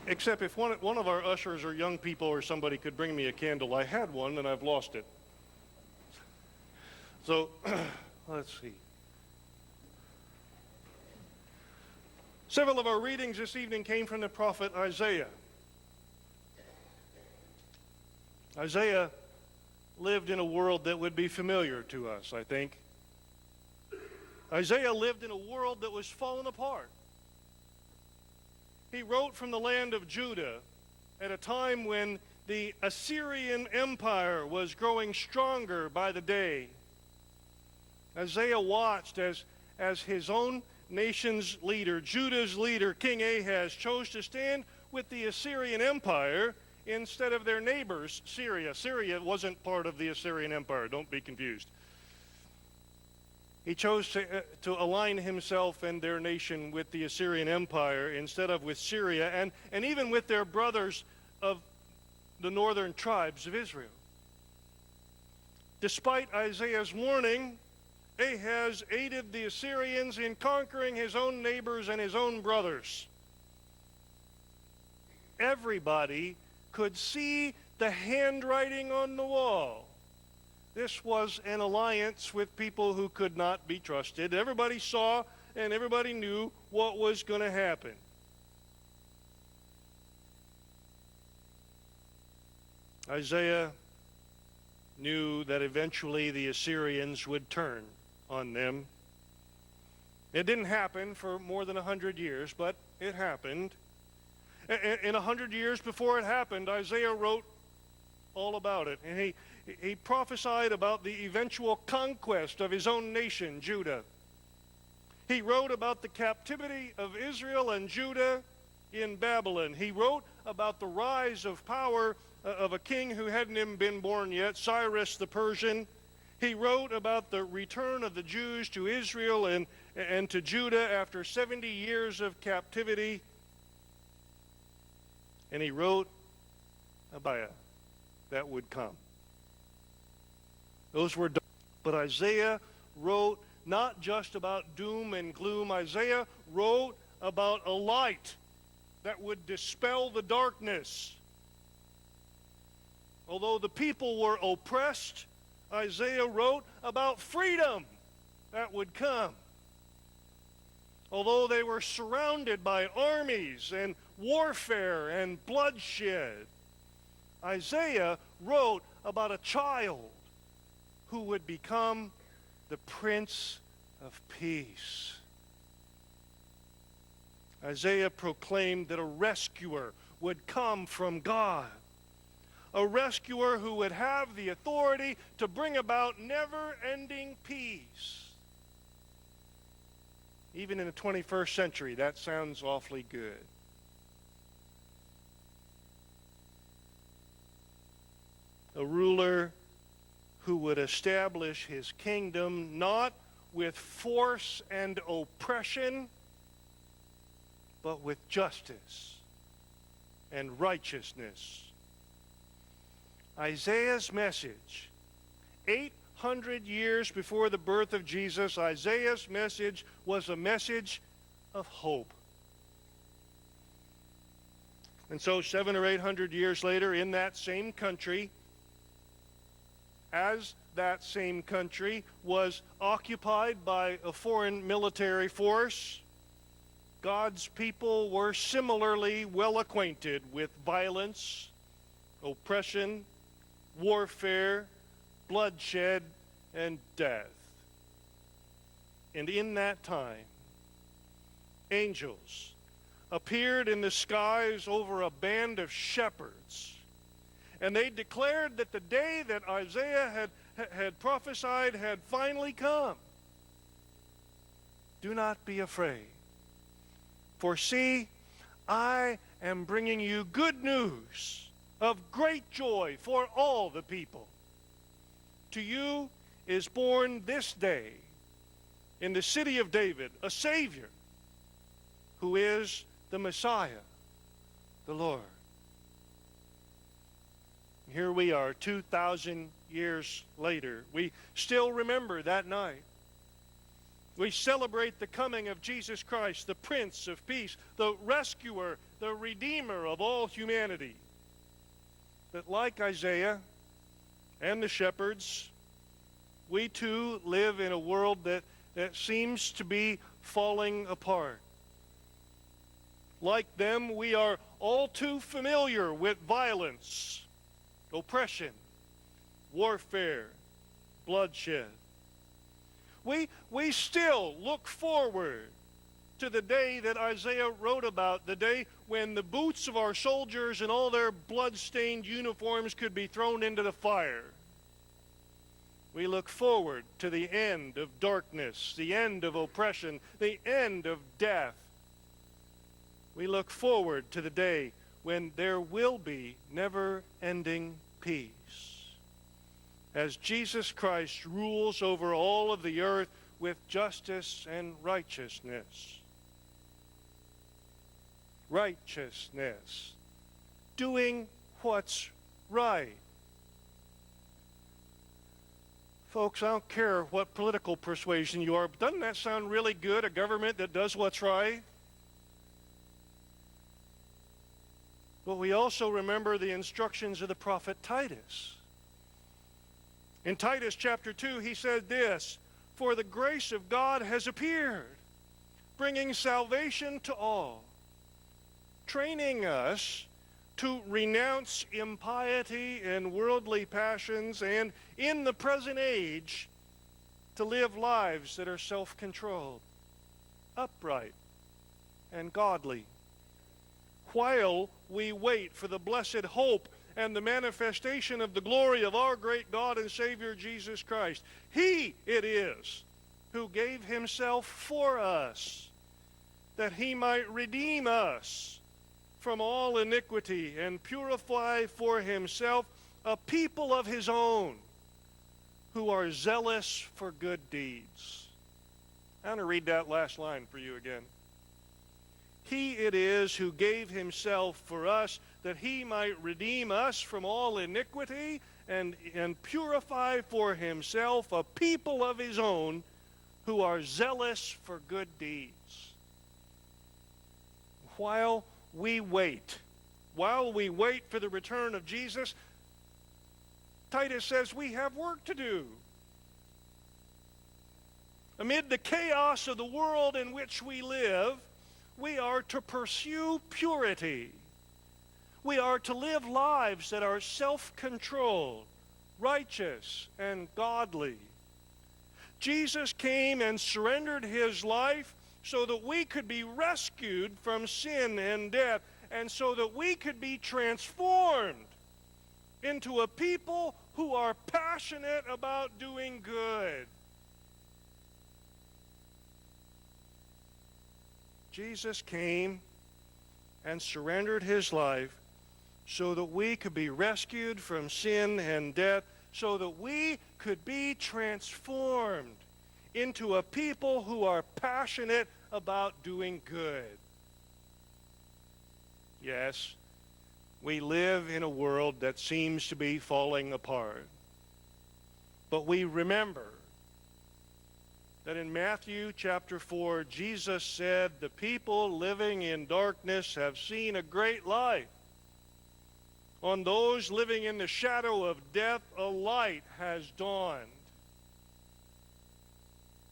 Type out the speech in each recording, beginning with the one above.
Except if one of our ushers or young people or somebody could bring me a candle. I had one and I've lost it. So, let's see. Several of our readings this evening came from the prophet Isaiah. Isaiah lived in a world that would be familiar to us, I think. Isaiah lived in a world that was falling apart. He wrote from the land of Judah at a time when the Assyrian Empire was growing stronger by the day. Isaiah watched as his own nation's leader, Judah's leader, King Ahaz, chose to stand with the Assyrian Empire instead of their neighbors, Syria. Syria wasn't part of the Assyrian Empire, don't be confused. He chose to align himself and their nation with the Assyrian Empire instead of with Syria and even with their brothers of the northern tribes of Israel. Despite Isaiah's warning, Ahaz aided the Assyrians in conquering his own neighbors and his own brothers. Everybody could see the handwriting on the wall. This was an alliance with people who could not be trusted. Everybody saw and everybody knew what was going to happen. Isaiah knew that eventually the Assyrians would turn on them. It didn't happen for more than 100 years, but it happened. In 100 years before it happened, Isaiah wrote all about it. And he prophesied about the eventual conquest of his own nation, Judah. He wrote about the captivity of Israel and Judah in Babylon. He wrote about the rise of power of a king who hadn't even been born yet, Cyrus the Persian. He wrote about the return of the Jews to Israel and to Judah after 70 years of captivity. And he wrote about that would come. Those were done. But Isaiah wrote not just about doom and gloom. Isaiah wrote about a light that would dispel the darkness. Although the people were oppressed, Isaiah wrote about freedom that would come. Although they were surrounded by armies and warfare and bloodshed, Isaiah wrote about a child who would become the Prince of Peace. Isaiah proclaimed that a rescuer would come from God, a rescuer who would have the authority to bring about never-ending peace. Even in the 21st century, that sounds awfully good. A ruler who would establish his kingdom not with force and oppression, but with justice and righteousness. Isaiah's message, 800 years before the birth of Jesus, Isaiah's message was a message of hope. And so 700 or 800 years later, in that same country, as that same country was occupied by a foreign military force, God's people were similarly well acquainted with violence, oppression, warfare, bloodshed, and death. And in that time, angels appeared in the skies over a band of shepherds, and they declared that the day that Isaiah had prophesied had finally come. Do not be afraid, for see, I am bringing you good news of great joy for all the people. To you is born this day in the city of David a Savior, who is the Messiah, the Lord. Here we are, 2,000 years later. We still remember that night. We celebrate the coming of Jesus Christ, the Prince of Peace, the rescuer, the Redeemer of all humanity. But like Isaiah and the shepherds, we too live in a world that seems to be falling apart. Like them, we are all too familiar with violence, oppression, warfare, bloodshed. We still look forward to the day that Isaiah wrote about, the day when the boots of our soldiers and all their blood-stained uniforms could be thrown into the fire. We look forward to the end of darkness, the end of oppression, the end of death. We look forward to the day when there will be never-ending peace, as Jesus Christ rules over all of the earth with justice and righteousness. Righteousness. Doing what's right. Folks, I don't care what political persuasion you are, but doesn't that sound really good, a government that does what's right? But we also remember the instructions of the prophet Titus. In Titus chapter 2, he said this, "For the grace of God has appeared, bringing salvation to all, training us to renounce impiety and worldly passions, and in the present age to live lives that are self-controlled, upright, and godly, while we wait for the blessed hope and the manifestation of the glory of our great God and Savior Jesus Christ. He it is who gave himself for us, that he might redeem us from all iniquity and purify for himself a people of his own who are zealous for good deeds." I want to read that last line for you again. He it is who gave himself for us, that he might redeem us from all iniquity and purify for himself a people of his own who are zealous for good deeds. While we wait for the return of Jesus, Titus says we have work to do. Amid the chaos of the world in which we live, we are to pursue purity. We are to live lives that are self-controlled, righteous, and godly. Jesus came and surrendered his life so that we could be rescued from sin and death, and so that we could be transformed into a people who are passionate about doing good. Jesus came and surrendered his life so that we could be rescued from sin and death, so that we could be transformed into a people who are passionate about doing good. Yes, we live in a world that seems to be falling apart. But we remember that in Matthew chapter 4, Jesus said, "The people living in darkness have seen a great light. On those living in the shadow of death, a light has dawned."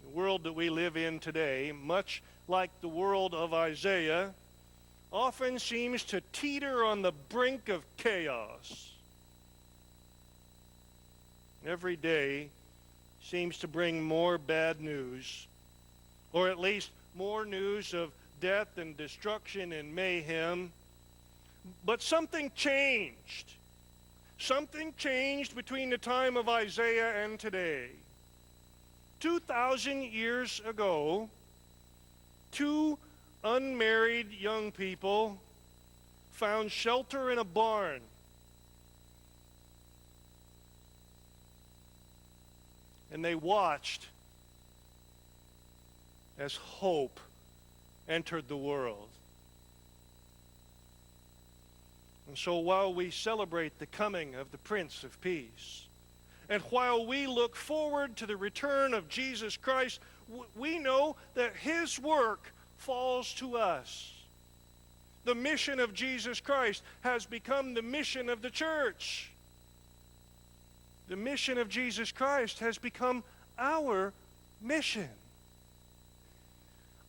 The world that we live in today, much like the world of Isaiah, often seems to teeter on the brink of chaos. Every day seems to bring more bad news, or at least more news of death and destruction and mayhem. But something changed. Something changed between the time of Isaiah and today. 2,000 years ago, two unmarried young people found shelter in a barn. And they watched as hope entered the world. And so while we celebrate the coming of the Prince of Peace, And while we look forward to the return of Jesus Christ, we know that his work falls to us. The mission of Jesus Christ has become the mission of the church. The mission of Jesus Christ has become our mission.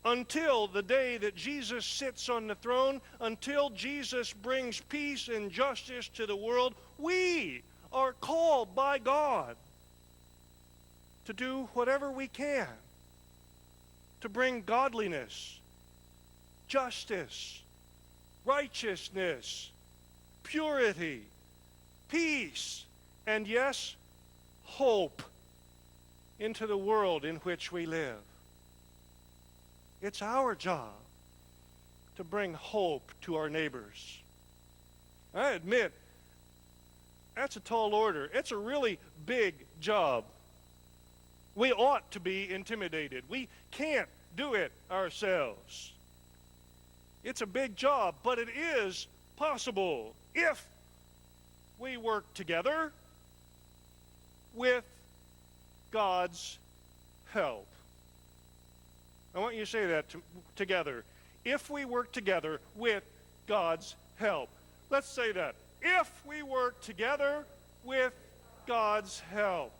Until the day that Jesus sits on the throne, until Jesus brings peace and justice to the world, we are called by God to do whatever we can to bring godliness, justice, righteousness, purity, peace, and yes, hope into the world in which we live. It's our job to bring hope to our neighbors. I admit, that's a tall order. It's a really big job. We ought to be intimidated. We can't do it ourselves. It's a big job, but it is possible if we work together with God's help. I want you to say that together. If we work together with God's help. Let's say that. If we work together with God's help.